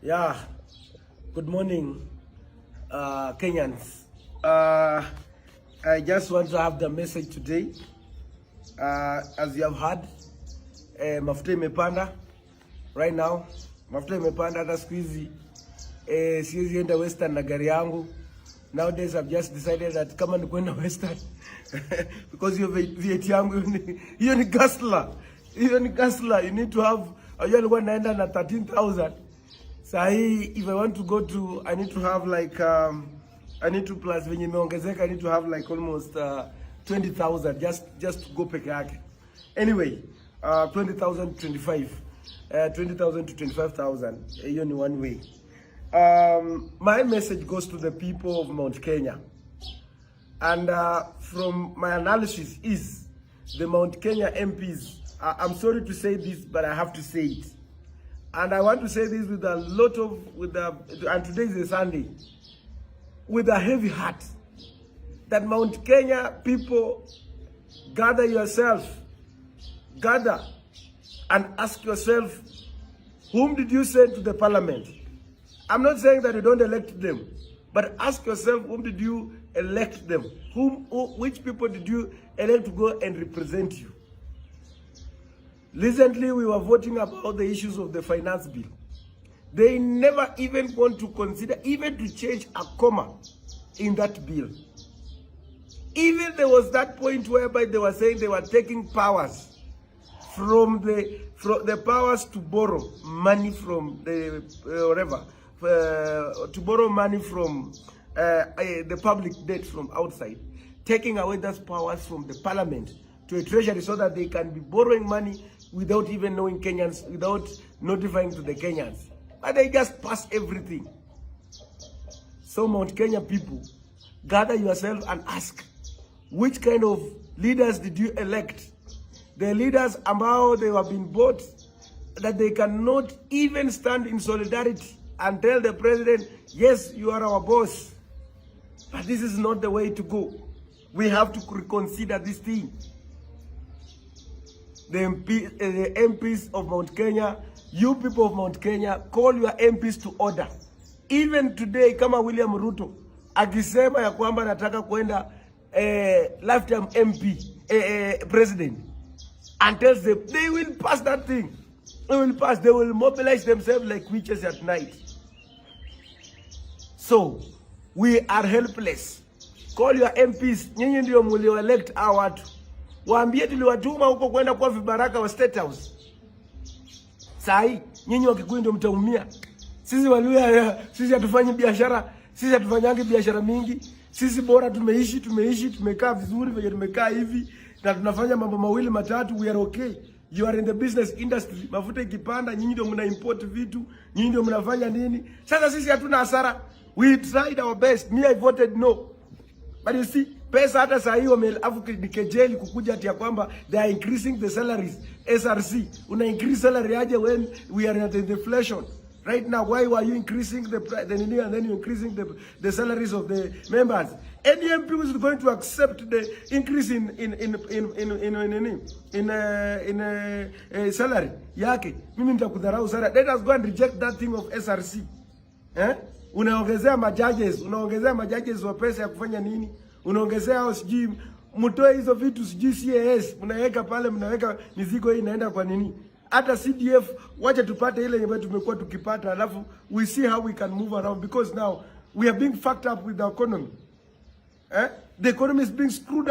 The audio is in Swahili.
Yeah, good morning, Kenyans. I just want to have the message today. As you have heard, mafuta imepanda right now. Mafuta imepanda hata siku hizi. Siwezi enda Western na gari yangu. Nowadays I've just decided that kama ni kwenda Western because hiyo VAT yangu hiyo ni gasla. Hiyo ni gasla. You need to have, ajua nilikuwa naenda na 13,000. Sahi, if I want to go to, I need to have like, I need to plus venye imeongezeka, I need to have like almost 20,000 just to go peke yake. Anyway, 20,000 to 25, 20,000 to 25,000. Hiyo ni one way. My message goes to the people of Mount Kenya, and from my analysis is the Mount Kenya MPs. I'm sorry to say this, but I have to say it. And I want to say this with a lot of, and today is a Sunday, with a heavy heart, that Mount Kenya people, gather yourself, gather and ask yourself, whom did you send to the parliament? I'm not saying that you don't elect them, but ask yourself, whom did you elect them? Which people did you elect to go and represent you? Recently, we were voting about the issues of the finance bill. They never even want to consider, even to change a comma in that bill. Even there was that point whereby they were saying they were taking powers from the powers to borrow money from the whatever, to borrow money from the public debt from outside, taking away those powers from the parliament to a treasury so that they can be borrowing money without even knowing Kenyans, without notifying to the Kenyans. But they just pass everything. So Mount Kenya people, gather yourself and ask, which kind of leaders did you elect? The leaders ambao they have been bought, that they cannot even stand in solidarity and tell the president, yes, you are our boss. But this is not the way to go. We have to reconsider this thing. The MPs of Mount Kenya, you people of Mount Kenya, call your MPs to order. Even today, kama William Ruto akisema ya kwamba nataka kwenda lifetime MP president, and tells them they will pass that thing. They will pass. They will mobilize themselves like witches at night. So we are helpless. Call your MPs. Nyinyi ndio mulio elect hao watu. Waambie tuliwatuma huko kwenda kwa vibaraka wa State House. Sahi, nyinyi Wakikuyu ndio mtaumia. Sisi Waluya, sisi hatufanyi biashara, sisi hatufanyangi biashara mingi. Sisi bora tumekaa vizuri venye tumekaa hivi na tunafanya mambo mawili matatu, we are okay. You are in the business industry. Mafuta ikipanda, nyinyi ndio mna import vitu, nyinyi ndio mnafanya nini? Sasa sisi hatuna hasara. We tried our best. Me, I voted no. But you see, pesa hata saa hiyo kejeli kukuja ati ya kwamba they are increasing the salaries. SRC, una increase salary aje when we are at the inflation? Right now, why were you increasing the and then you increasing the salaries of the members? Any MP who is going to accept the increase in salary yake, mimi nitakudharau sana. Let us go and reject that thing of SRC. Unaongezea majudges wa pesa ya kufanya nini? Unaongezea au sijui mtoe hizo vitu sijui CAS, mnaweka pale, mnaweka mizigo hii inaenda kwa nini? Hata CDF wacha tupate ile yenye tumekuwa tukipata, alafu we see how we can move around, because now we are being fucked up with the economy. The economy is being screwed up.